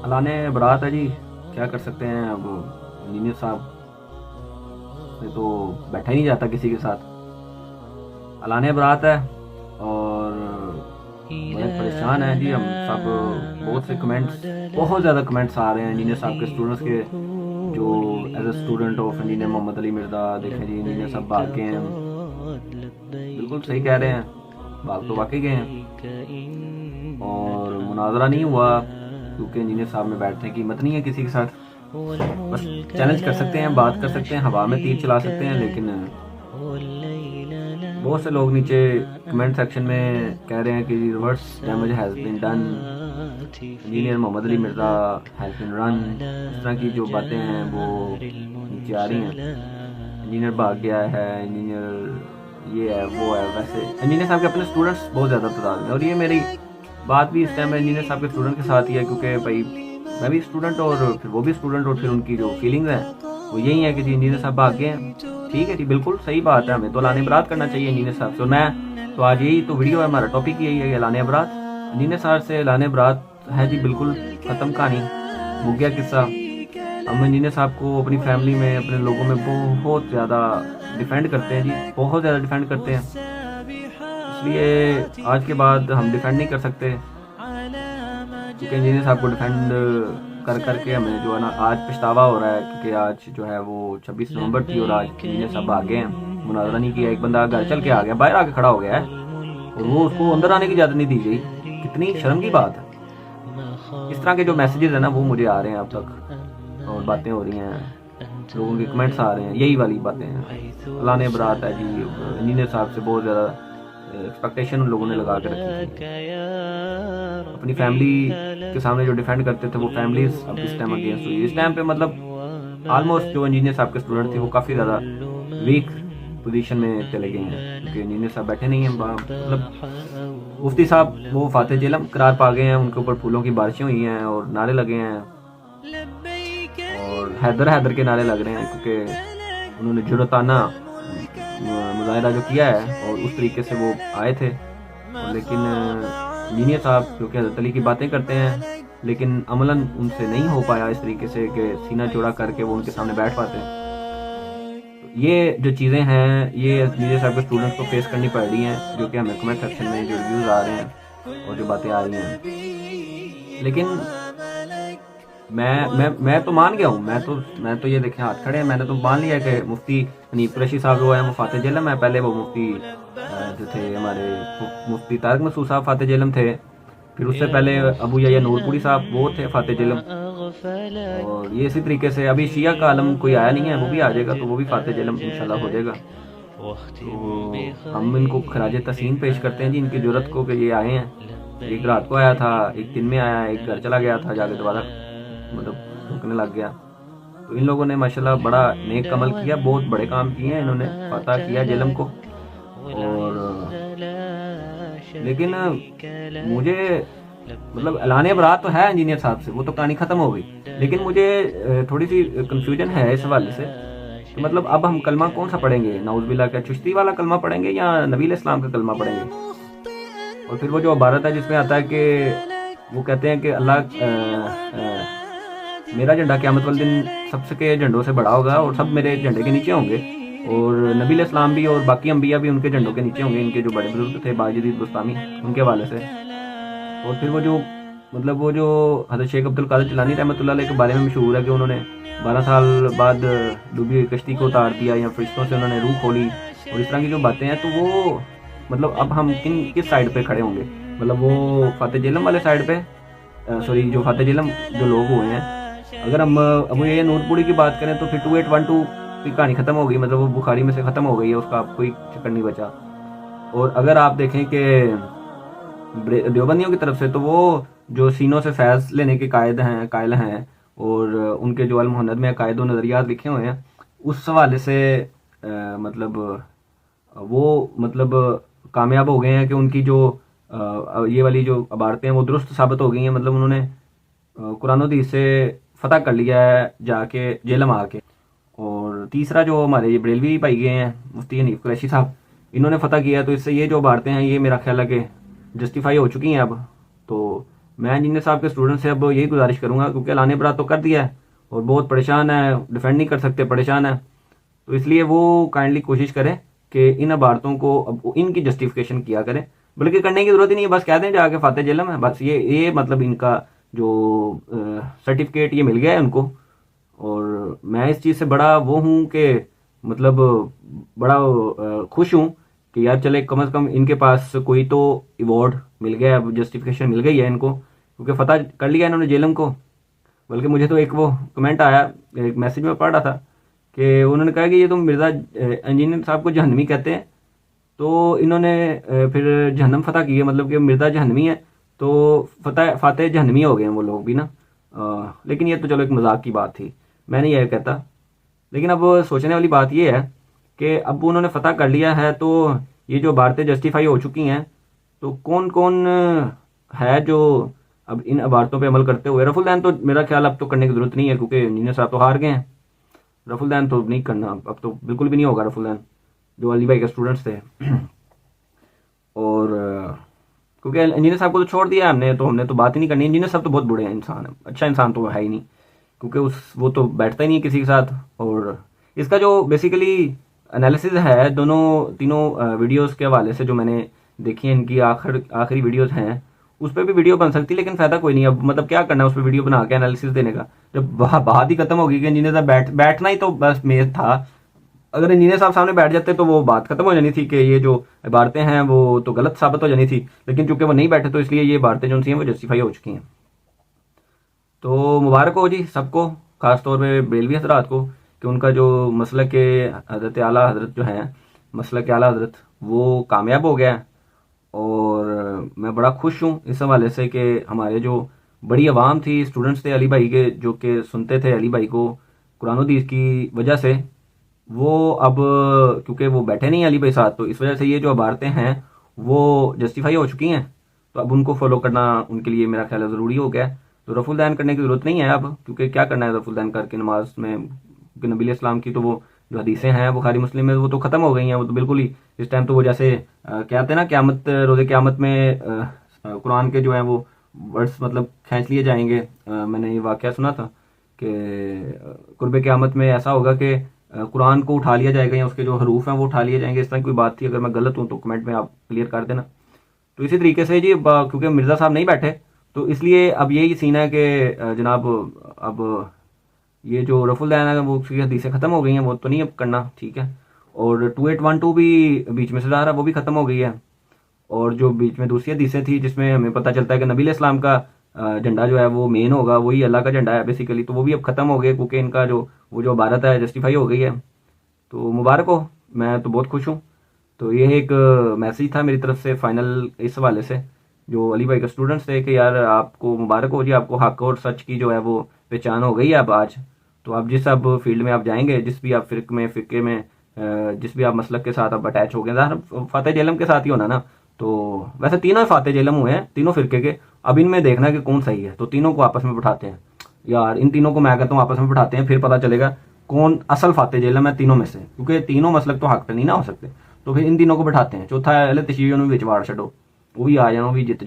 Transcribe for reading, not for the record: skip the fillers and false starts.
अलाने बरात है जी, क्या कर सकते हैं। अब इंजीनियर साहब से तो बैठा ही नहीं जाता किसी के साथ। अलाने बरात है और बड़े परेशान हैं जी हम सब। बहुत से कमेंट्स, बहुत ज़्यादा कमेंट्स आ रहे हैं इंजीनियर साहब के स्टूडेंट्स के, जो as a student of engineer Mohammad Ali Mirza देखें जी इंजीनियर साहब भाग गए हैं। बिल्कुल सही कह रहे हैं, भाग तो वाकई गए हैं और मुनाजरा नहीं हुआ क्योंकि इंजीनियर साहब में बैठने की हिम्मत नहीं है किसी के साथ। बस चैलेंज कर सकते हैं, बात कर सकते हैं, हवा में तीर चला सकते हैं, लेकिन बहुत से लोग नीचे कमेंट सेक्शन में कह रहे हैं कि reverse damage has been done, engineer Mohammad Ali Mirza has been run. इस तरह की जो बातें हैं वो नीचे आ रही हैं। इंजीनियर भाग गया है, इंजीनियर ये है वो है। वैसे इंजीनियर साहब के अपने स्टूडेंट्स बहुत ज़्यादा तादाद में, और ये मेरी बात भी इस टाइम इंजीनियर साहब के स्टूडेंट के साथ ही है, क्योंकि भाई मैं भी स्टूडेंट और फिर वो भी स्टूडेंट, और फिर उनकी जो फीलिंग्स हैं वो यही है कि जी इंजीनियर साहब भाग गए हैं। ठीक है जी, बिल्कुल सही बात है, हमें तो लाने बरात करना चाहिए इंजीनियर साहब से। और मैं तो आज यही तो वीडियो है, हमारा टॉपिक यही है, लाने बरात। इंजीनियर साहब से लाने बरात है जी, बिल्कुल ख़त्म कहानी, मुक गया किस्सा। हम इंजीनियर साहब को अपनी फैमिली में, अपने लोगों में बहुत ज़्यादा डिफेंड करते हैं जी, बहुत ज़्यादा डिफेंड करते हैं। इसलिए आज के बाद हम डिफेंड नहीं कर सकते, क्योंकि इंजीनियर साहब को डिफेंड कर करके हमें जो है ना आज पछतावा हो रहा है, क्योंकि आज जो है वो 26 नवंबर थी और आज इंजीनियर साहब आ गए हैं, मुनाजरा नहीं किया। एक बंदा घर चल के आ गया, बाहर आके खड़ा हो गया है और वो उसको अंदर आने की इजाज़त नहीं दी गई। कितनी शर्म की बात है। इस तरह के जो मैसेजेस हैं ना वो मुझे आ रहे हैं अब तक, और बातें हो रही हैं, लोगों के कमेंट्स आ रहे हैं, यही वाली बातें हैं। लाने बरात है जी, इंजीनियर साहब से बहुत ज़्यादा एक्सपेक्टेशन उन लोगों ने लगा के रखी थी। अपनी फैमिली के सामने जो डिफेंड करते थे वो फैमिलीज अब इस टाइम अगेंस्ट हुई। इस टाइम पे मतलब ऑलमोस्ट जो इंजीनियर साहब के स्टूडेंट थे वो काफ़ी ज़्यादा वीक पोजीशन में चले गए हैं, क्योंकि इंजीनियर साहब बैठे नहीं हैं। मतलब मुफ्ती साहब वो फाते जेलम करार पा गए हैं, उनके ऊपर फूलों की बारिशें हुई हैं और नारे लगे हैं, और हैदर हैदर के नारे लग रहे हैं, क्योंकि उन्होंने जुर्रताना मुजाहरा जो किया है और उस तरीके से वो आए थे। लेकिन इंजीनियर साहब जो कि हज़रत अली की बातें करते हैं, लेकिन अमलन उनसे नहीं हो पाया इस तरीके से कि सीना चौड़ा करके वो उनके सामने बैठ पाते हैं। तो ये जो चीज़ें हैं ये इंजीनियर साहब के स्टूडेंट्स को फेस करनी पड़ रही हैं, जो कि हमें कमेंट सेक्शन में जो रिव्यूज़ आ रहे हैं और जो बातें आ रही हैं। लेकिन मैं तो मान गया हूँ, मैं तो ये देखें हाथ खड़े हैं, मैंने तो मान लिया कि मुफ्ती हनीफ कुरैशी साहब जो है वो फाते जेलम है। पहले वो मुफ्ती जो थे हमारे मुफ्ती तारिक मसूद साहब फाते जेलम थे, फिर उससे पहले अबू यहया नूरपुरी साहब वो थे फाते जेलम, और ये इसी तरीके से अभी शिया का आलम कोई आया नहीं है, वो भी आ जाएगा तो वो भी फाते जेलम इंशाल्लाह हो जाएगा। तो हम इनको खराज तहसीन पेश करते हैं जी, इनकी जरूरत को कि ये आए हैं। एक रात को आया था, एक दिन में आया, एक घर चला गया था, जाके दोबारा मतलब रुकने लग गया। तो इन लोगों ने माशाल्लाह बड़ा नेक अमल किया, बहुत बड़े काम किए हैं इन्होंने, फतह किया जेलम को। और लेकिन मुझे मतलब ऐलान बरात तो है इंजीनियर साहब से, वो तो कहानी ख़त्म हो गई, लेकिन मुझे थोड़ी सी कंफ्यूजन है इस हवाले से। तो मतलब अब हम कलमा कौन सा पढ़ेंगे, नाउज़ुबिल्लाह का चिश्ती वाला कलमा पढ़ेंगे या नबी इस्लाम का कलमा पढ़ेंगे? और फिर वो जो इबारत है जिसमें आता है कि वो कहते हैं कि अल्लाह मेरा झंडा क़यामत वाले दिन सबके झंडों से बड़ा होगा और सब मेरे झंडे के नीचे होंगे, और नबी इस्लाम भी और बाकी अंबिया भी उनके झंडों के नीचे होंगे, इनके जो बड़े बुजुर्ग थे बायजीद बुस्तामी उनके हवाले से। और फिर वो जो मतलब वो जो हज़रत शेख अब्दुल कादिर जिलानी रहमतुल्लाह अलैह के बारे में मशहूर है कि उन्होंने 12 साल बाद डूबी हुई कश्ती को उतार दिया, या फरिश्तों से उन्होंने रूह खोली, और इस तरह की जो बातें हैं। तो वो मतलब अब हम किस साइड पे खड़े होंगे? मतलब वो फाते जेलम वाले साइड पे, सॉरी जो फाते जेलम जो लोग हुए हैं, अगर हम अबू यहया नूरपुरी की बात करें तो फिर 2812 की कहानी ख़त्म हो गई, मतलब वो बुखारी में से ख़त्म हो गई है, उसका कोई चक्कर नहीं बचा। और अगर आप देखें कि देवबंदियों की तरफ से, तो वो जो सीनों से फैज़ लेने के कायल हैं और उनके जो अल मुहन्नद में अकायद व नज़रियात लिखे हुए हैं, उस हवाले से मतलब वो मतलब कामयाब हो गए हैं कि उनकी जो ये वाली जो इबारतें हैं वो दुरुस्त साबित हो गई हैं। मतलब उन्होंने कुरान और हदीस से फ़तह कर लिया है जाके जेलम आके। और तीसरा जो हमारे ये बरेलवी भाई गए हैं मुफ्ती हनीफ कुरैशी साहब, इन्होंने फ़तह किया, तो इससे ये जो इबारतें हैं ये मेरा ख्याल है कि जस्टिफाई हो चुकी हैं अब। तो मैं इंजीनियर साहब के स्टूडेंट से अब यही गुजारिश करूँगा, क्योंकि लाने बरात तो कर दिया है और बहुत परेशान है, डिफेंड नहीं कर सकते, परेशान है, तो इसलिए वो काइंडली कोशिश करें कि इन इबारतों को अब इनकी जस्टिफिकेशन किया करें। बल्कि करने की ज़रूरत ही नहीं है, बस कह दें जाके फाते जेलम है, बस ये मतलब इनका जो सर्टिफिकेट ये मिल गया है उनको। और मैं इस चीज़ से बड़ा वो हूँ कि मतलब बड़ा खुश हूँ कि यार चले कम से कम इनके पास कोई तो अवार्ड मिल गया है, जस्टिफिकेशन मिल गई है इनको, क्योंकि फतह कर लिया इन्होंने जेलम को। बल्कि मुझे तो एक वो कमेंट आया, एक मैसेज में पढ़ रहा था कि उन्होंने कहा कि ये तुम मिर्ज़ा इंजीनियर साहब को जहन्नमी कहते हैं, तो इन्होंने फिर जहन्नम फतह की है, मतलब कि मिर्ज़ा जहन्नमी है तो फतह फाते जहन्नमी हो गए हैं वो लोग भी ना। लेकिन ये तो चलो एक मजाक की बात थी, मैं नहीं ये कहता। लेकिन अब सोचने वाली बात ये है कि अब उन्होंने फतह कर लिया है तो ये जो इबारतें जस्टिफाई हो चुकी हैं, तो कौन कौन है जो अब इन इबारतों पे अमल करते हुए, रफुल दैन तो मेरा ख्याल अब तो करने की ज़रूरत नहीं है, क्योंकि इंजीनियर साहब तो हार गए हैं। रफुल दैन तो नहीं करना, अब तो बिल्कुल भी नहीं होगा रफुल दैन, जो अली भाई के स्टूडेंट्स थे। और क्योंकि इंजीनियर साहब को तो छोड़ दिया हमने, तो हमने तो बात ही नहीं करनी। इंजीनियर साहब तो बहुत बुरे हैं इंसान है, अच्छा इंसान तो है ही नहीं, क्योंकि वो तो बैठता ही नहीं किसी के साथ। और इसका जो बेसिकली एनालिसिस है दोनों तीनों वीडियोस के हवाले से जो मैंने देखी है, इनकी आखिरी वीडियोस हैं, उस पर भी वीडियो बन सकती है, लेकिन फ़ायदा कोई नहीं। अब मतलब क्या करना है उस पर वीडियो बना के एनालिसिस देने का, जब बात ही खत्म होगी कि इंजीनियर साहब बैठना ही तो बस मेज था। अगर इंजीनियर साहब सामने बैठ जाते तो वो बात खत्म हो जानी थी कि ये जो इबारतें हैं वो तो गलत साबित हो जानी थी, लेकिन चूंकि वो नहीं बैठे तो इसलिए ये इबारतें जो सी हैं वो जस्टिफाई हो चुकी हैं। तो मुबारक हो जी सबको, ख़ासतौर पे बेलवी हजरात को, कि उनका जो मसलक के हज़रत आला हज़रत जो हैं, मसलक के आला हज़रत वो कामयाब हो गया है। और मैं बड़ा खुश हूँ इस हवाले से कि हमारे जो बड़ी आवाम थी, स्टूडेंट्स थे अली भाई के, जो कि सुनते थे अली भाई को कुरान हदीस की वजह से, वो अब क्योंकि वो बैठे नहीं अली भाई साथ, तो इस वजह से ये जो इबारतें हैं वो जस्टिफाई हो चुकी हैं। तो अब उनको फॉलो करना उनके लिए मेरा ख्याल है ज़रूरी हो गया है। तो रफुल दैन करने की ज़रूरत नहीं है अब, क्योंकि क्या करना है रफुल दैन करके नमाज में, क्योंकि नबी इस्लाम की तो वो जो हदीसें हैं बुखारी मुस्लिम में वो तो ख़त्म हो गई हैं, वो तो बिल्कुल ही इस टाइम तो वो जैसे कहते हैं ना क़यामत, रोज़े क़यामत में कुरान के जो हैं वो वर्ड्स मतलब खींच लिए जाएंगे। मैंने ये वाक़या सुना था कि कुर्ब क़यामत में ऐसा होगा कि कुरान को उठा लिया जाएगा या उसके जो हरूफ हैं वो उठा लिए जाएंगे, इस तरह कोई बात थी। अगर मैं गलत हूँ तो कमेंट में आप क्लियर कर देना। तो इसी तरीके से जी क्योंकि मिर्ज़ा साहब नहीं बैठे, तो इसलिए अब यही सीन है कि जनाब अब ये जो रफुल दैन है वो उसकी हदीसें ख़त्म हो गई हैं, वो तो नहीं अब करना, ठीक है। और 2812 भी बीच में से जा रहा, वो भी ख़त्म हो गई है। और जो बीच में दूसरी हदीसें थी जिसमें हमें पता चलता है कि नबी इस्लाम का झंडा जो है वो मेन होगा, वही अल्लाह का झंडा है बेसिकली, तो वो भी अब ख़त्म हो गए, क्योंकि इनका जो वो जो भारत है जस्टिफाई हो गई है। तो मुबारक हो, मैं तो बहुत खुश हूँ। तो ये एक मैसेज था मेरी तरफ से फाइनल इस हवाले से, जो अली भाई के स्टूडेंट्स थे, कि यार आपको मुबारक हो जी, आपको हक और सच की जो है वो पहचान हो गई है अब आज। तो आप जिस अब फील्ड में आप जाएंगे, जिस भी आप फ़िक्के में जिस भी आप मसलक के साथ आप अटैच हो गए, फ़ाते जेलम के साथ ही होना ना। तो वैसे तीनों फ़ाते जेलम हुए हैं, तीनों फ़िरके के। अब इनमें देखना कि कौन सही है, तो तीनों को आपस में बिठाते हैं यार, इन तीनों को मैं कहता हूँ आपस में बिठाते हैं, फिर पता चलेगा कौन असल फ़ाते जेलम है तीनों में से, क्योंकि तीनों मसलक तो हक पे नहीं ना हो सकते। तो फिर इन तीनों को बिठाते हैं। चौथा है तशरीह विच वाड़ छो, वो भी आ जाना, वो भी जित